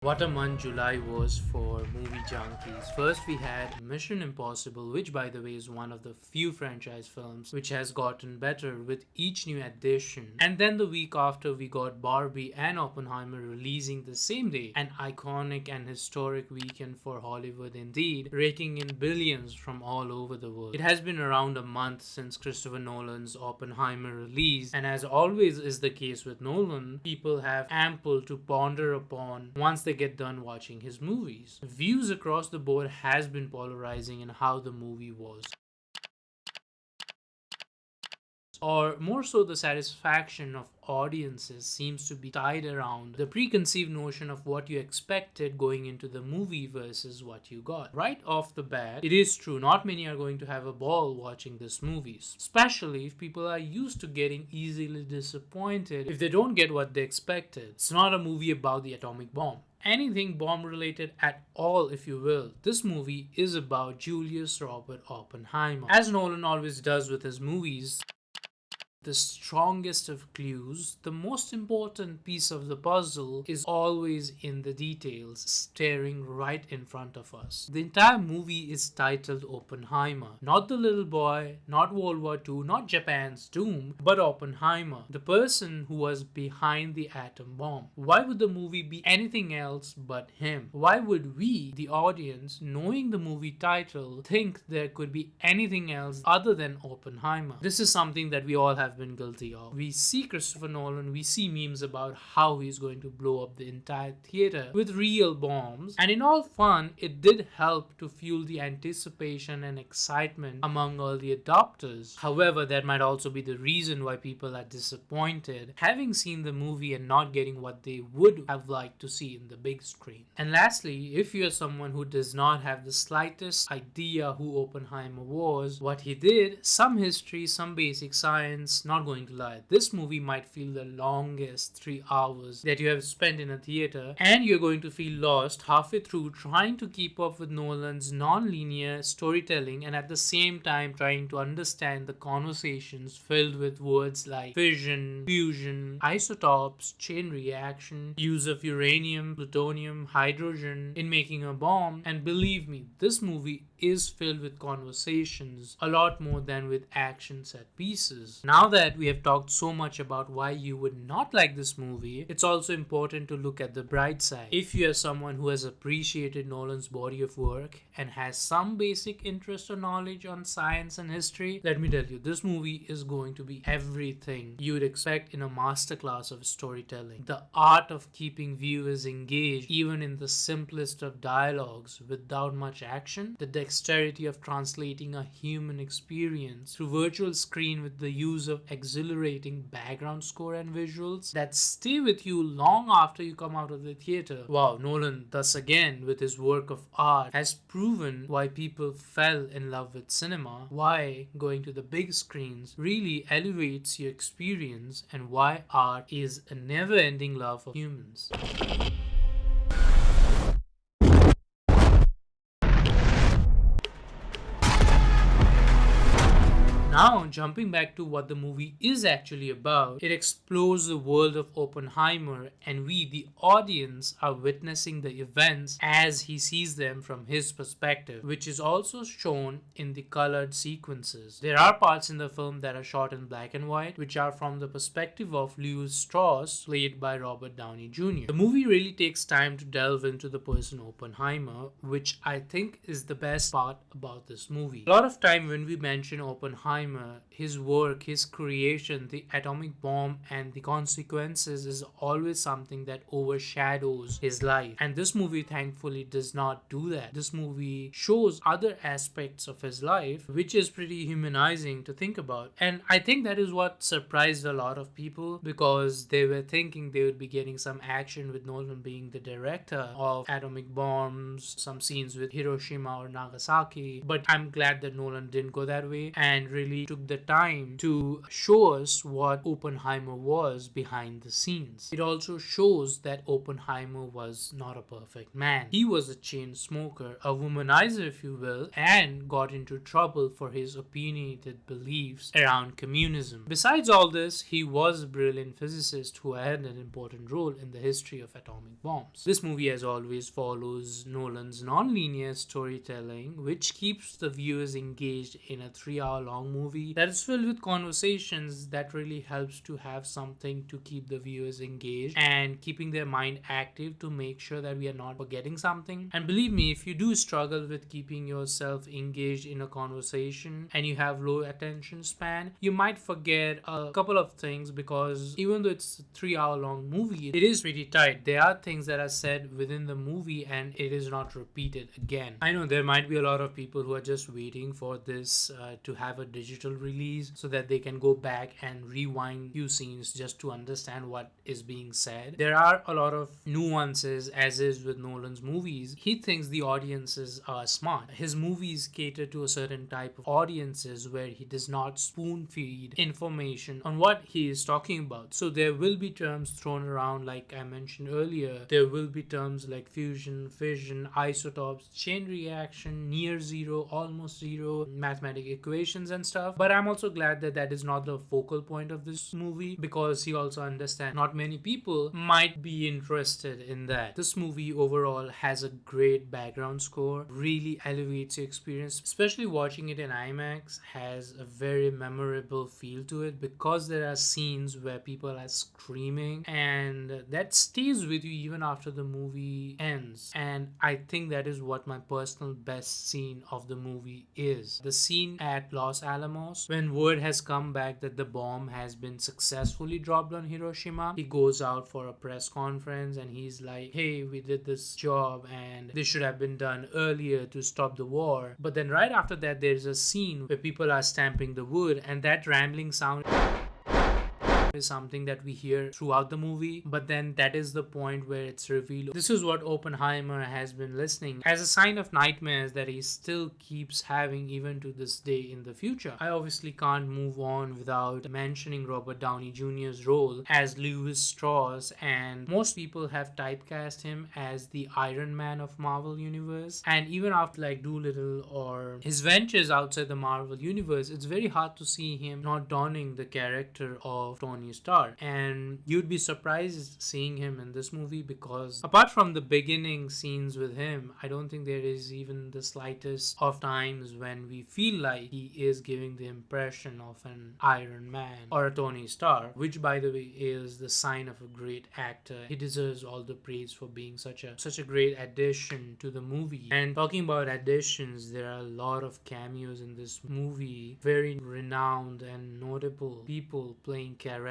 What a month July was for movie junkies. First, we had Mission Impossible, which, by the way, is one of the few franchise films which has gotten better with each new addition. And then the week after, we got Barbie and Oppenheimer releasing the same day. An iconic and historic weekend for Hollywood indeed, raking in billions from all over the world. It has been around a month since Christopher Nolan's Oppenheimer release, and as always is the case with Nolan, people have ample to ponder upon once they get done watching his movies. Views across the board has been polarizing in how the movie was, or more so the satisfaction of audiences seems to be tied around the preconceived notion of what you expected going into the movie versus what you got. Right off the bat, it is true not many are going to have a ball watching this movie, especially if people are used to getting easily disappointed if they don't get what they expected. It's not a movie about the atomic bomb, anything bomb related at all, if you will. This movie is about Julius Robert Oppenheimer. As Nolan always does with his movies, the strongest of clues, the most important piece of the puzzle, is always in the details, staring right in front of us. The entire movie is titled Oppenheimer. Not the little boy, not World War II, not Japan's doom, but Oppenheimer, the person who was behind the atom bomb. Why would the movie be anything else but him? Why would we, the audience, knowing the movie title, think there could be anything else other than Oppenheimer? This is something that we all have been guilty of. We see Christopher Nolan, we see memes about how he's going to blow up the entire theater with real bombs, and in all fun, it did help to fuel the anticipation and excitement among early adopters. However, that might also be the reason why people are disappointed having seen the movie and not getting what they would have liked to see in the big screen. And lastly, if you're someone who does not have the slightest idea who Oppenheimer was, what he did, some history, some basic science, not going to lie, this movie might feel the longest 3 hours that you have spent in a theater, and you're going to feel lost halfway through trying to keep up with Nolan's non-linear storytelling and at the same time trying to understand the conversations filled with words like fission, fusion, isotopes, chain reaction, use of uranium, plutonium, hydrogen in making a bomb. And believe me, this movie is filled with conversations a lot more than with action set pieces. Now that we have talked so much about why you would not like this movie, it's also important to look at the bright side. If you are someone who has appreciated Nolan's body of work and has some basic interest or knowledge on science and history, let me tell you, this movie is going to be everything you would expect in a masterclass of storytelling. The art of keeping viewers engaged even in the simplest of dialogues without much action, the dexterity of translating a human experience through virtual screen with the use of exhilarating background score and visuals that stay with you long after you come out of the theater. Wow, Nolan, thus again, with his work of art, has proven why people fell in love with cinema, why going to the big screens really elevates your experience, and why art is a never-ending love of humans. Now, jumping back to what the movie is actually about, it explores the world of Oppenheimer, and we, the audience, are witnessing the events as he sees them from his perspective, which is also shown in the colored sequences. There are parts in the film that are shot in black and white, which are from the perspective of Louis Strauss, played by Robert Downey Jr. The movie really takes time to delve into the person Oppenheimer, which I think is the best part about this movie. A lot of time when we mention Oppenheimer, his work, his creation, the atomic bomb, and the consequences is always something that overshadows his life. And this movie thankfully does not do that. This movie shows other aspects of his life, which is pretty humanizing to think about. And I think that is what surprised a lot of people, because they were thinking they would be getting some action with Nolan being the director of atomic bombs, some scenes with Hiroshima or Nagasaki. But I'm glad that Nolan didn't go that way and really really took the time to show us what Oppenheimer was behind the scenes. It also shows that Oppenheimer was not a perfect man. He was a chain smoker, a womanizer if you will, and got into trouble for his opinionated beliefs around communism. Besides all this, he was a brilliant physicist who had an important role in the history of atomic bombs. This movie, as always, follows Nolan's non-linear storytelling, which keeps the viewers engaged in a 3-hour long movie that is filled with conversations that really helps to have something to keep the viewers engaged and keeping their mind active to make sure that we are not forgetting something. And believe me, if you do struggle with keeping yourself engaged in a conversation and you have low attention span, you might forget a couple of things, because even though it's a 3-hour long movie, it is pretty tight. There are things that are said within the movie and it is not repeated again. I know there might be a lot of people who are just waiting for this to have a digital release so that they can go back and rewind few scenes just to understand what is being said. There are a lot of nuances, as is with Nolan's movies. He thinks the audiences are smart. His movies cater to a certain type of audiences where he does not spoon feed information on what he is talking about. So there will be terms thrown around, like I mentioned earlier. There will be terms like fusion, fission, isotopes, chain reaction, near zero, almost zero, mathematical equations and stuff. But I'm also glad that that is not the focal point of this movie, because he also understands not many people might be interested in that. This movie overall has a great background score, really elevates your experience, especially watching it in IMAX has a very memorable feel to it, because there are scenes where people are screaming and that stays with you even after the movie ends. And I think that is what my personal best scene of the movie is. The scene at Los Alamos, when word has come back that the bomb has been successfully dropped on Hiroshima. He goes out for a press conference and he's like, hey, we did this job and this should have been done earlier to stop the war. But then right after that, there's a scene where people are stamping the wood, and that rambling sound is something that we hear throughout the movie, but then that is the point where it's revealed this is what Oppenheimer has been listening as a sign of nightmares that he still keeps having even to this day in the future. I obviously can't move on without mentioning Robert Downey Jr.'s role as Louis Strauss, and most people have typecast him as the Iron Man of Marvel Universe, and even after like Doolittle or his ventures outside the Marvel Universe, it's very hard to see him not donning the character of Tony Stark. And you'd be surprised seeing him in this movie, because apart from the beginning scenes with him, I don't think there is even the slightest of times when we feel like he is giving the impression of an Iron Man or a Tony Stark, which by the way is the sign of a great actor. He deserves all the praise for being such a great addition to the movie. And talking about additions, there are a lot of cameos in this movie, very renowned and notable people playing characters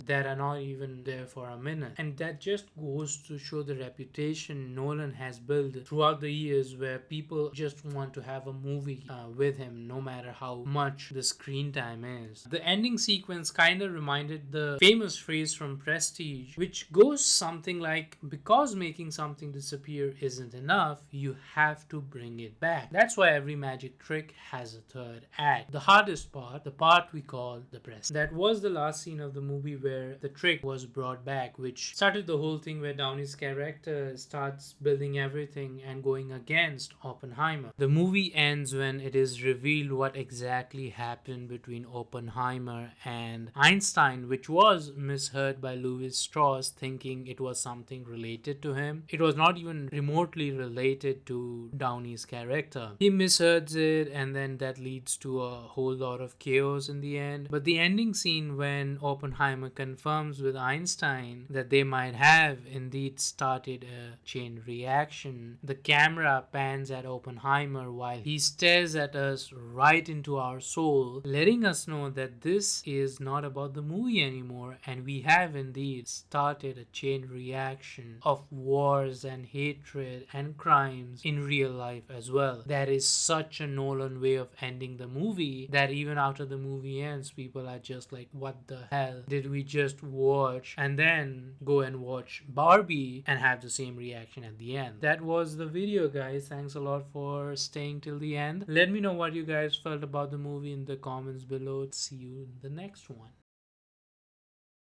that are not even there for a minute, and that just goes to show the reputation Nolan has built throughout the years, where people just want to have a movie with him no matter how much the screen time is. The ending sequence kind of reminded the famous phrase from Prestige, which goes something like, because making something disappear isn't enough, you have to bring it back. That's why every magic trick has a third act. The hardest part, the part we call the press, that was the last scene of the movie where the trick was brought back, which started the whole thing where Downey's character starts building everything and going against Oppenheimer. The movie ends when it is revealed what exactly happened between Oppenheimer and Einstein, which was misheard by Louis Strauss, thinking it was something related to him. It was not even remotely related to Downey's character. He misheard it, and then that leads to a whole lot of chaos in the end. But the ending scene when Oppenheimer confirms with Einstein that they might have indeed started a chain reaction, the camera pans at Oppenheimer while he stares at us right into our soul, letting us know that this is not about the movie anymore, and we have indeed started a chain reaction of wars and hatred and crimes in real life as well. That is such a Nolan way of ending the movie that even after the movie ends, people are just like, what the hell hell did we just watch and then go and watch Barbie and have the same reaction at the end? That was the video, guys. Thanks a lot for staying till the end. Let me know what you guys felt about the movie in the comments below. See you in the next one.